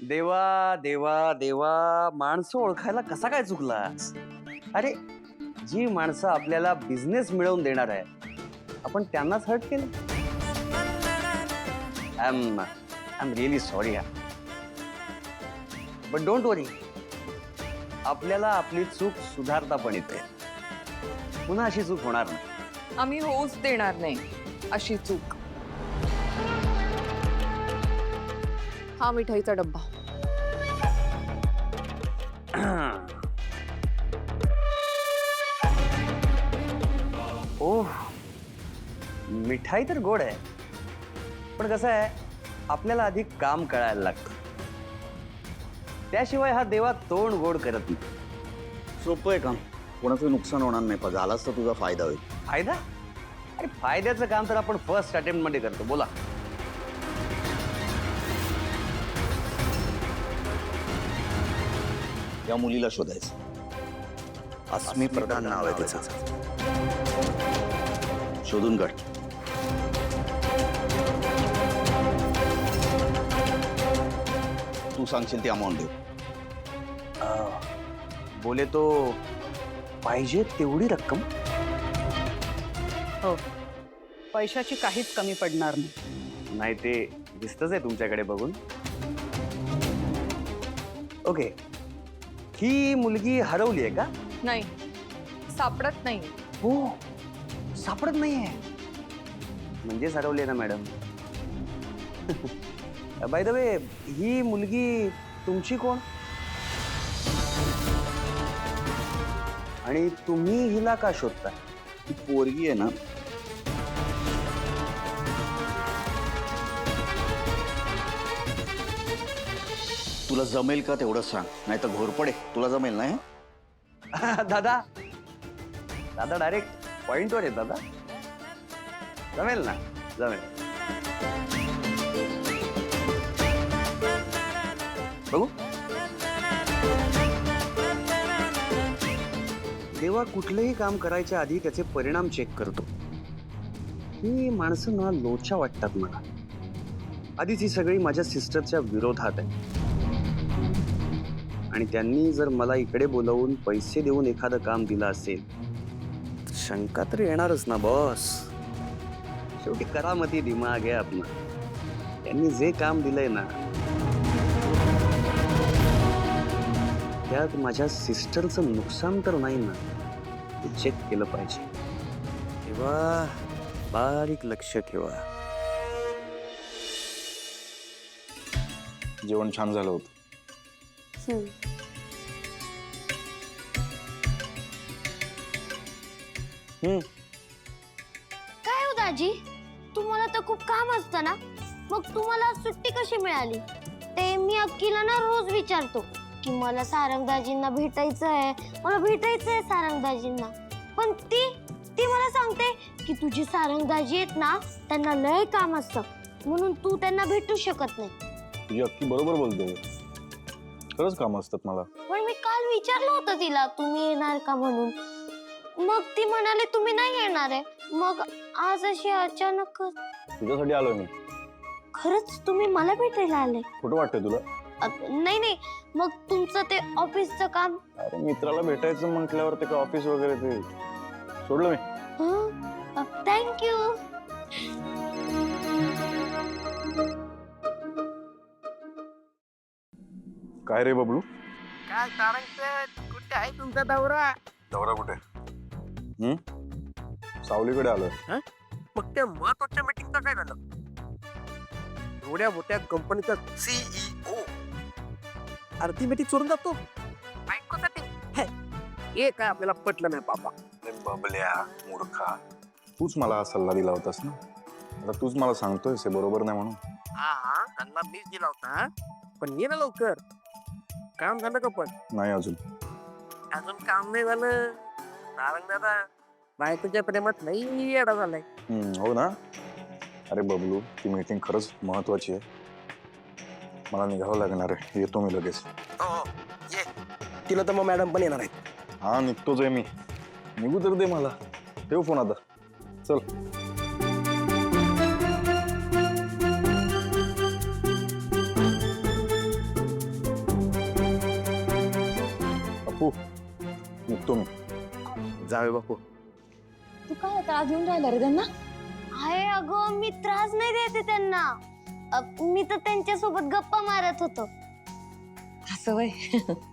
देवा देवा देवा, माणसं ओळखायला कसा काय चुकलास? अरे, जी माणसं आपल्याला बिझनेस मिळवून देणार आहे आपण त्यांनाच हर्ट केलं. आय एम रिअली सॉरी यार, बट डोंट वरी, आपल्याला आपली चूक सुधारता पण येते. पुन्हा अशी चूक होणार नाही. आम्ही होऊच देणार नाही अशी चूक. हा मिठाईचा डब्बा. ओह, मिठाई तर गोड आहे, पण कसं आहे, आपल्याला आधी काम कळायला लागतं. त्याशिवाय हा देवा तोंड गोड करत नाही. सोपं आहे काम, कोणाचं नुकसान होणार नाही. पण झालाच तर तुझा फायदा होईल. फायदा? अरे, फायद्याचं काम तर आपण फर्स्ट अटेम्प्ट मध्ये करतो. बोला. या मुलीला शोधायचं. अस्मी प्रधान नाव आहे तिचं. शोधून काढ. तू सांगशील ती अमाऊंट देऊ. बोले तो पाहिजे तेवढी रक्कम. हो, पैशाची काहीच कमी पडणार नाही. नाही, ते दिसतच आहे तुमच्याकडे बघून. ओके, ही मुलगी हरवली आहे का? नाही, सापडत नाही. हो, सापडत नाहीये. म्हणजेच हरवली आहे ना मॅडम. बाय द वे, ही मुलगी तुमची कोण? आणि तुम्ही हिला का शोधताय? ती पोरगी आहे ना, तुला जमेल का तेवढं सांग, नाही तर घोरपडे. तुला जमेल नाही? दादा, दादा डायरेक्ट पॉइंटवर आहे दादा. जमेल ना, जमेल. बघू. देवा कुठलंही काम करायच्या आधी त्याचे परिणाम चेक करतो. ही माणसं ना लोचा वाटतात मला. आधीच ही सगळी माझ्या सिस्टरच्या विरोधात आहे, आणि त्यांनी जर मला इकडे बोलवून पैसे देऊन एखादं काम दिलं असेल, शंका तर येणारच ना बॉस. शेवटी करामती दिमाग आहे आपला. त्यांनी जे काम दिलंय ना, त्यात माझ्या सिस्टरचं नुकसान तर नाही ना, ते चेक केलं पाहिजे. तेव्हा बारीक लक्ष ठेवा. जेवण छान झालं होतं. काय हो दाजी, तुम्हाला तर खूप काम असतं ना, मग तुम्हाला सुट्टी कशी मिळाली? ते मी अक्कीला ना रोज विचारतो की मला सारंगदाजींना भेटायचं आहे, मला भेटायचं आहे सारंगदाजींना. पण ती मला सांगते की तुझी सारंगदाजी आहेत ना, त्यांना लय काम असतं, म्हणून तू त्यांना भेटू शकत नाही. तुझी अक्की बरोबर बोलते. खरंच काम असतात मला. पण मी काल विचारलं होतं तिला तुम्ही येणार का म्हणून, मग ती म्हणाले तुम्ही नाही येणार आहे. मग आज अशी अचानकच. तुझ्यासाठी आलोय मी. खरंच तुम्ही मला भेटायला आले? खोटं वाटतंय तुला? नाही नाही, मग तुमचं ते ऑफिसचं काम? अरे, मित्राला भेटायचं म्हटल्यावर ते काय ऑफिस वगैरे ते सोडलं मी. थँक्यू. काय रे बबलू? काय सारंग, कुठे आहे तुमचा दौरा? दौरा कुठे? सावलीकडे आलोय. मग त्या महत्वाच्या मीटिंगचं काय झालं? एवढ्या मोठ्या कंपनीचा सीईओ अर्धी मीटिंग सोडून जातो बायकोसाठी? हे काय आपल्याला पटलं नाही बाबा. बबल्या मूर्खा, तूच मला हा सल्ला दिला होतास ना. आता तूच मला सांगतोयस हे बरोबर नाही म्हणून. हा, त्यांना मीच दिला होता. पण ये ना लवकर. काम झालं का? पण नाही अजून. अजून काम नाही झालं. सारंग दादा बायकोच्या प्रेमात नाही येडा झालाय. हो ना. अरे बबलू, ती मीटिंग खरंच महत्वाची आहे. मला निघावं लागणार आहे. येतो मी लगेच. हो, ये. तिला तर मग मॅडम पण येणार आहेत. हा, निघतोच आहे मी. निघू तर दे मला. ठेव फोन आता. चल. बापू निघतो मी. जावे बापू. तू काय त्रास देऊन राहिला रे त्यांना? आहे अगं, मी त्रास नाही देते त्यांना. मी तर त्यांच्यासोबत गप्पा मारत होतो. असं वय.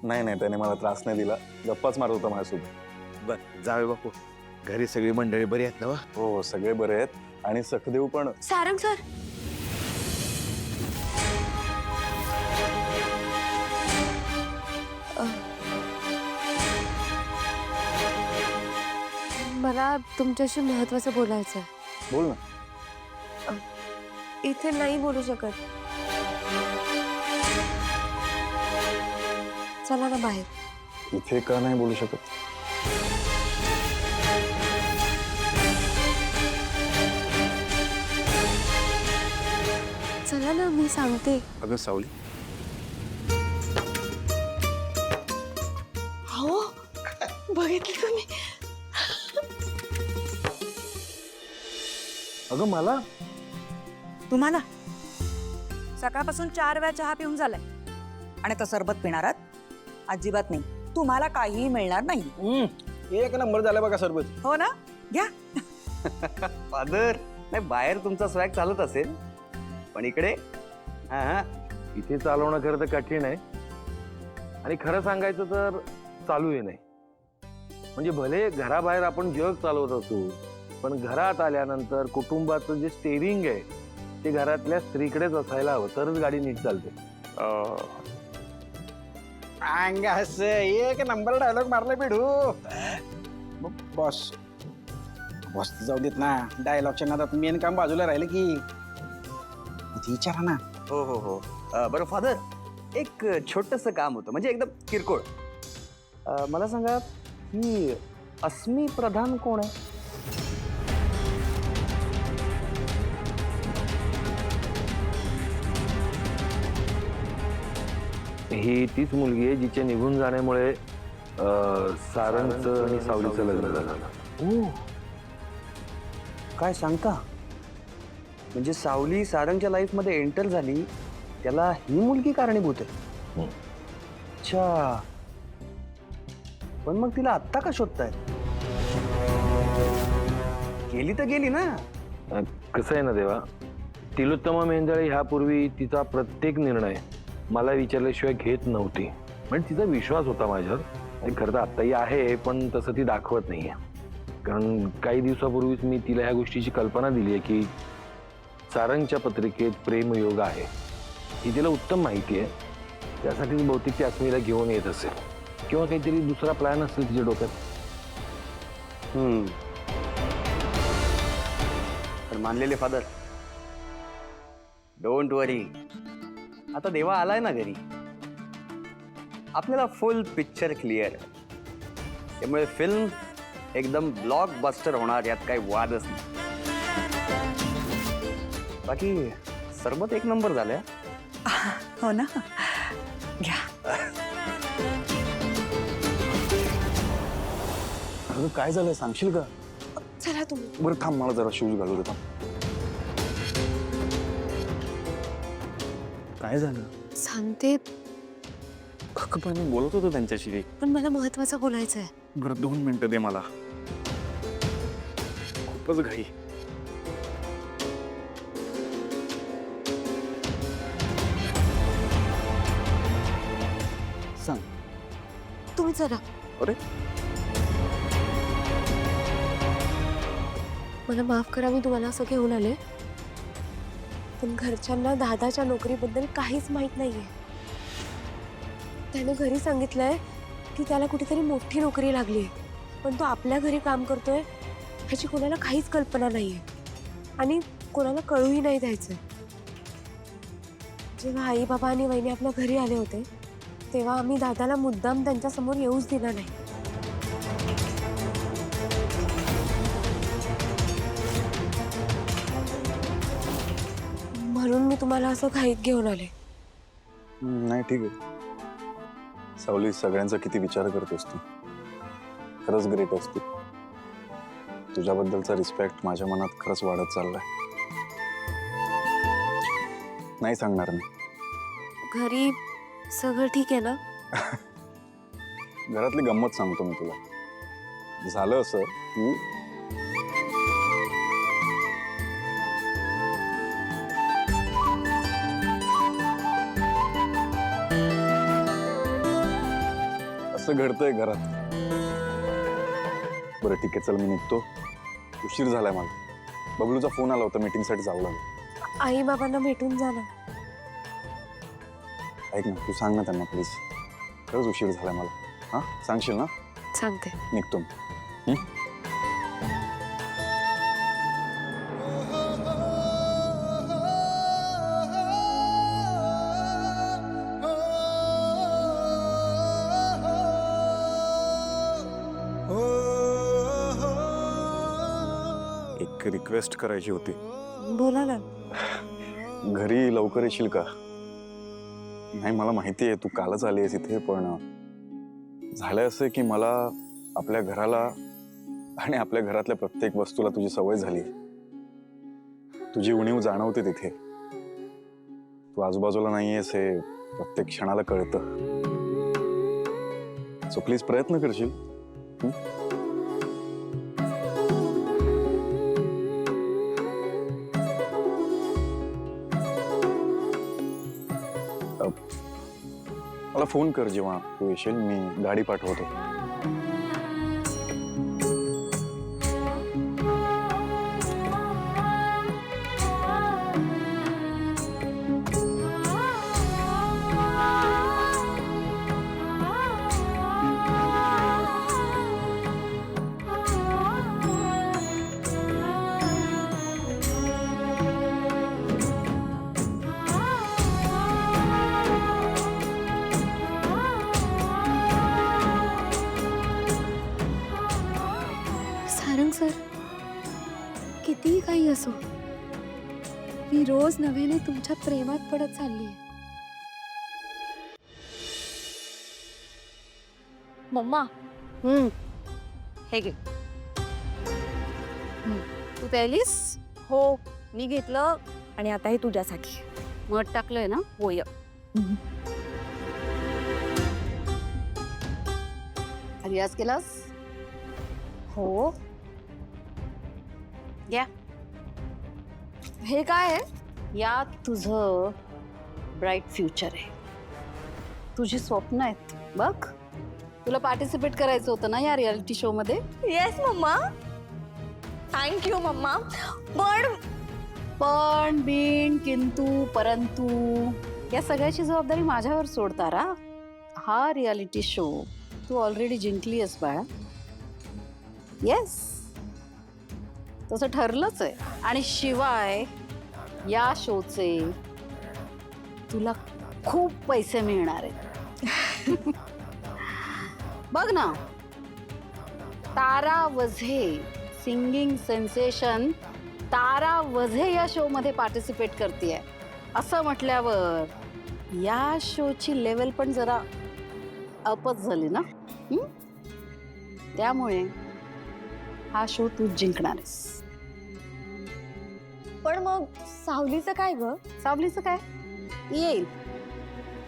नाही नाही, त्याने मला त्रास नाही दिला, गप्पाच मारत होता माझ्यासोबत. बर जावे बापू, घरी सगळी मंडळी बरी आहेत ना वा? हो सगळे बरे आहेत आणि सखदेव पण. सारंग सर, मला तुमच्याशी महत्वाचं बोलायचं आहे. बोल ना. इथे नाही बोलू शकत. चला ना बाहेर. इथे का नाही बोलू शकत? चला ना, मी सांगते. अगं सावली, हो बघितलं तुम्ही? अगं मला तुम्हाला सकाळपासून 4 वेळा चहा पिऊन झालाय आणि आता सरबत पिणार आहात? अजिबात नाही, तुम्हाला काहीही मिळणार नाही. एक नंबर झाला बघा सरबत. हो ना, घ्या. फादर, नाही बाहेर तुमचा स्वॅग चालत असेल, पण इकडे इथे चालवणं खरं तर कठीण आहे आणि खरं सांगायचं तर चालूही नाही. म्हणजे भले घराबाहेर आपण जग चालवत असू, पण घरात आल्यानंतर कुटुंबाचं जे स्टेरिंग आहे ते घरातल्या स्त्रीकडेच असायला हवं, तरच गाडी नीट चालते. अंगास एक नंबर डायलॉग मारला बिडू. बॉस बॉस जाऊ देत ना, डायलॉगच्या नादात मेन काम बाजूला राहिलं की. विचारा ना. हो हो हो. बरं फादर, एक छोटंसं काम होतं, म्हणजे एकदम किरकोळ. मला सांगा, ही अस्मी प्रधान कोण आहे? ही तीच मुलगी आहे जिच्या निघून जाण्यामुळे सारंगचं आणि सावलीचं लग्न झालं. ओ, काय सांगता? म्हणजे सावली सारंगच्या लाईफ मध्ये एंटर झाली, त्याला ही मुलगी कारणीभूत आहे. अच्छा, पण मग तिला आत्ता का शोधताय? गेली तर गेली ना. कसं आहे ना देवा, तिलोत्तमा मेंदळे ह्यापूर्वी तिचा प्रत्येक निर्णय मला विचारल्याशिवाय घेत नव्हती. म्हणजे तिचा विश्वास होता माझ्यावर. आणि खरं तर आत्ताही आहे, पण तसं ती दाखवत नाहीये. कारण काही दिवसापूर्वीच मी तिला ह्या गोष्टीची कल्पना दिली आहे की सारंगच्या पत्रिकेत प्रेमयोग आहे. ही तिला उत्तम माहिती आहे. त्यासाठीच बहुतेक ती अस्मीला घेऊन येत असेल, किंवा काहीतरी दुसरा प्लॅन असेल तिच्या डोक्यात. तर मानलेले फादर, डोंट वरी, आता देवा आलाय ना घरी. आपल्याला फुल पिक्चर क्लिअर आहे, त्यामुळे फिल्म एकदम ब्लॉकबस्टर होणार, यात काही वादच नाही. बाकी सरबत एक नंबर झालंय. हो ना, घ्या. अगं काय झालंय सांगशील का? चला तुम्ही. बरं थांब, मला जरा शूज घालू देता. काय झालं? सांगते, पण मी बोलत होतो त्यांच्याशी. पण मला महत्वाचं बोलायचं आहे. बरं 2 मिनिटं दे मला, खूपच घाई. सांग. तुम्ही चला. अरे मला माफ करा, मी तुम्हाला असं घेऊन आले, पण घरच्यांना दादाच्या नोकरीबद्दल काहीच माहित नाहीये. त्याने घरी सांगितलंय की त्याला कुठेतरी मोठी नोकरी लागली आहे, पण तो आपल्या घरी काम करतोय ह्याची कोणाला काहीच कल्पना नाहीये आणि कोणाला कळूही नाही द्यायचं. जेव्हा आई बाबा आणि वहिनी आपल्या घरी आले होते तेव्हा आम्ही दादाला मुद्दाम त्यांच्या समोर येऊच दिला नाही. म्हणून मी तुम्हाला असं घाईत घेऊन आले. नाही ठीक आहे. सावली, सगळ्यांचा किती विचार करतेस तू. खरंच ग्रेट असते. तुझ्याबद्दलचा रिस्पेक्ट माझ्या मनात खरंच वाढत चाललाय. नाही सांगणार मी. घरी सगळं ठीक आहे ना? घरातली गंमत सांगतो मी तुला. झालं असं की असं घडतंय घरात. बरं ठीक आहे, चल मी निघतो. उशीर झालाय मला. बबलूचा फोन आला होता, मीटिंगसाठी जावं लागलं. आई बाबांना भेटून जा ना. ऐक ना, तू सांग ना त्यांना प्लीज. खरंच उशीर झालाय मला. हा, सांगशील ना? सांगते. निघतो मी. एक रिक्वेस्ट करायची होती. बोला ना. घरी लवकर येशील का? नाही, मला माहिती आहे तू कालच आली आहेस इथे, पण झालंय असं की मला आपल्या घराला आणि आपल्या घरातल्या प्रत्येक वस्तूला तुझी सवय झाली. तुझी उणीव जाणवते तिथे. तू आजूबाजूला नाहीयेस हे प्रत्येक क्षणाला कळतं. सो प्लीज प्रयत्न करशील. मला फोन कर जेव्हा तू येशील. मी गाडी पाठवतो. सारंग सर, कितीही काही असो, मी रोज नव्याने तुमच्या प्रेमात पडत चालली आहे. मम्मा, हे घे. तू प्यायलीस? हो, मी घेतलं आणि आता हे तुझ्यासाठी. मध टाकलंय ना? होय. रियाज केलास? हो. घ्या. हे काय आहे? यात तुझं ब्राईट फ्युचर आहे. तुझी स्वप्न आहेत बघ. तुला पार्टिसिपेट करायचं होतं ना या रियालिटी शो मध्ये? Yes mamma. Thank you mamma. पण बिन किंतु परंतु या सगळ्याची जबाबदारी माझ्यावर सोड तारा. हा रियालिटी शो तू ऑलरेडी जिंकली आहेस बाळा. येस, तसं ठरलंच आहे. आणि शिवाय या शोचे तुला खूप पैसे मिळणार आहेत. बघ ना, तारा वझे, सिंगिंग सेन्सेशन तारा वझे या शो मध्ये पार्टिसिपेट करतेय. असं म्हटल्यावर या शोची लेवल पण जरा अपच झाली ना. त्यामुळे हा शो तू जिंकणार आहेस. पण मग सावलीचं काय ग? सावलीचं काय? येईल.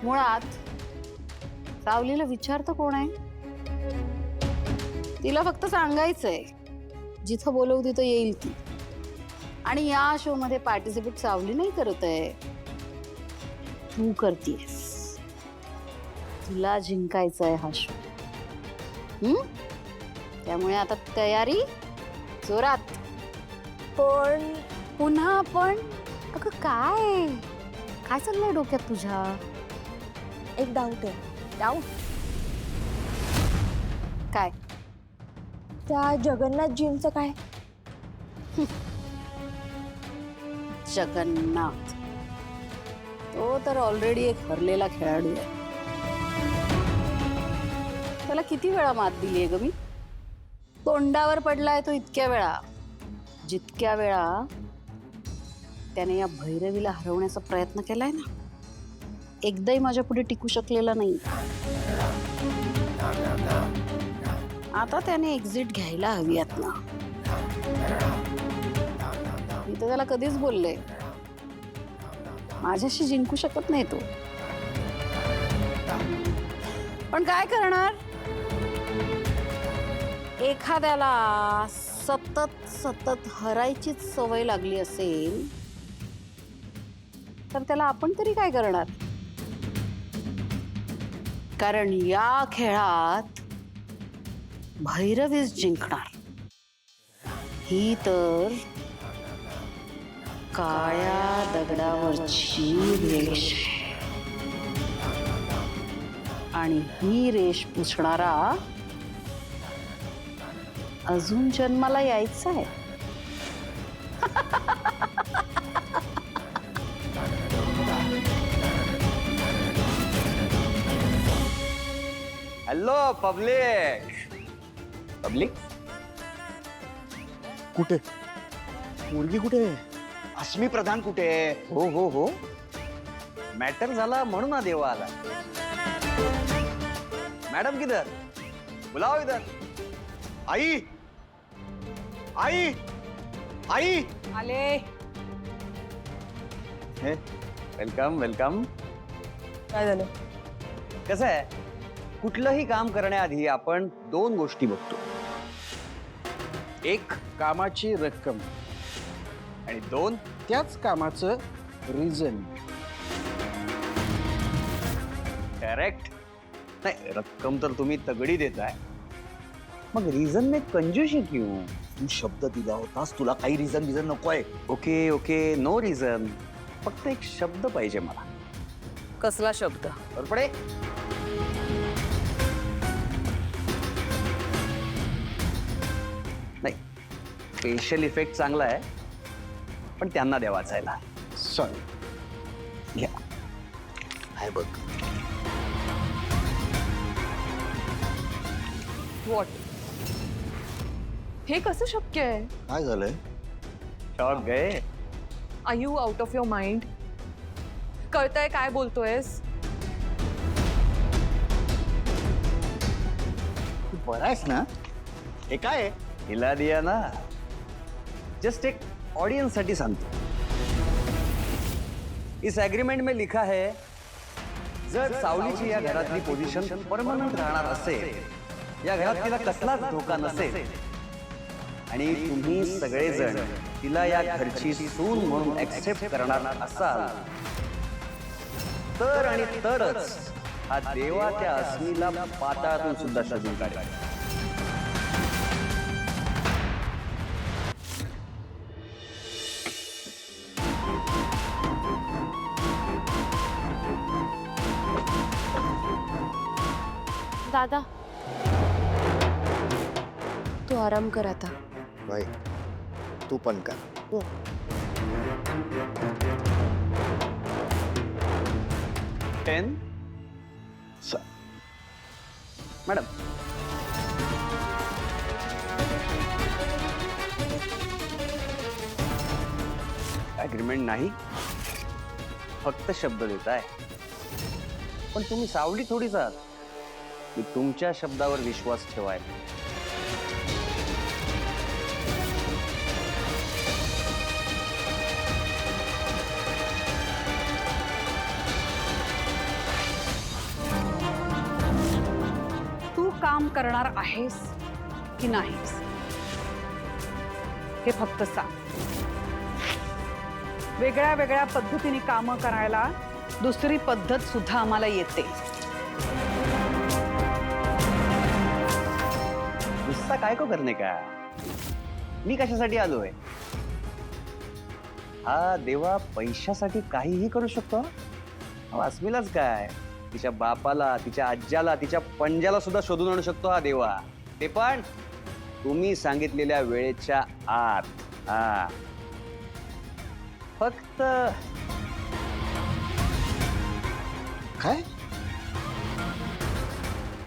मुळात सावलीला विचारतं कोण आहे? तिला फक्त सांगायचंय जिथं बोलवू तिथं येईल ती. आणि या शो मध्ये पार्टिसिपेट सावली नाही करत आहे, तू करतेस. तुला जिंकायचा आहे हा शो. त्यामुळे आता तयारी जोरात. पण पुन्हा पण अगं काय काय चाललंय डोक्यात तुझ्या? एक डाऊट आहे. डाऊट काय? त्या जगन्नाथजींचं काय? जगन्नाथ तो तर ऑलरेडी एक हरलेला खेळाडू आहे. त्याला किती वेळा मात दिली आहे ग मी? तोंडावर पडलाय तो इतक्या वेळा जितक्या वेळा त्याने या भैरवीला हरवण्याचा प्रयत्न केलाय ना, एकदाही माझ्या पुढे टिकू शकलेला नाही. आता त्याने एक्झिट घ्यायला हवी आहेत ना. मी तर त्याला कधीच बोलले माझ्याशी जिंकू शकत नाही तो. पण काय करणार, एखाद्याला सतत सतत हरायचीच सवय लागली असेल तर त्याला आपण तरी काय करणार? कारण या खेळात भैरवीच जिंकणार. ही तर काळ्या दगडावरची रेष आहे. आणि ही रेष पुसणारा अजून जन्माला यायचा आहे. Hello public. पब्लिक कुठे मुलगी कुठे? अस्मी प्रधान कुठे? हो हो हो, मॅटर झाला म्हणून हा देवा आला. मॅडम किधर? बुलाओ इधर. आई आई आई आले. Welcome welcome. काय झालं? कसं आहे, कुठलंही काम करण्याआधी आपण 2 गोष्टी बघतो. एक कामाची रक्कम आणि 2 त्याच कामाचं रिझन. करेक्ट. नाही, रक्कम तर तुम्ही तगडी देताय, मग रिझन में कंजूशी क्यों? तू शब्द दिला होतास, तुला काही रिझन बिझन नकोय. Okay okay, no reason. फक्त एक शब्द पाहिजे मला. कसला शब्द? बरोबर. नाही, स्पेशल इफेक्ट चांगला आहे, पण त्यांना द्या वाचायला. सॉरी. घ्या. हाय बघ. व्हॉट? हे कसं शक्य आहे? काय झालंय? शॉक गए. Are you out of your mind? कळतंय काय बोलतोयस? तू बरा आहेस ना? हे काय आहे? हिला दिया ना, जस्ट एक ऑडियन्स साठी सांगतो. इस एग्रीमेंट में लिखा है, जर सावलीची या घरातली पोझिशन परमनंट राहणार असेल, या घरात तिला कसलाच धोका नसेल, आणि तुम्ही सगळेजण तिला या घरची सून म्हणून ऍक्सेप्ट करणार असाल, तर आणि तरच हा देवा त्या अस्मीला पाताळातून सुद्धा शोधून काढेल. दादा, तू आराम कर आता. बाई तू पण कर. टेन. मॅडम, ऍग्रीमेंट नाही, फक्त शब्द देताय. पण तुम्ही सावली थोडीच आहात की तुमच्या शब्दावर विश्वास ठेवायला. तू काम करणार आहेस की नाहीस हे फक्त सांग. वेगळ्या वेगळ्या पद्धतीने कामं करायला दुसरी पद्धत सुद्धा आम्हाला येते. गुस्सा काय को करणे का? मी कशासाठी आलोय? हा देवा पैशासाठी काहीही करू शकतो. अस्मीलाच काय, तिच्या बापाला, तिच्या आज्याला, तिच्या पंजाला सुद्धा शोधून आणू शकतो हा देवा. ते पण तुम्ही सांगितलेल्या वेळेच्या आत. हा, फक्त काय?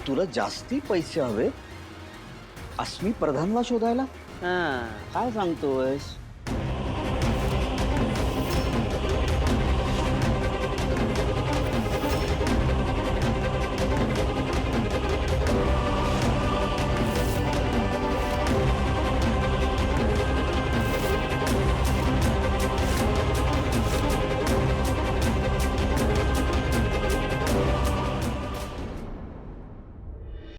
तुला जास्ती पैसे हवे अस्मी प्रधानला शोधायला? हा, काय सांगतोयस?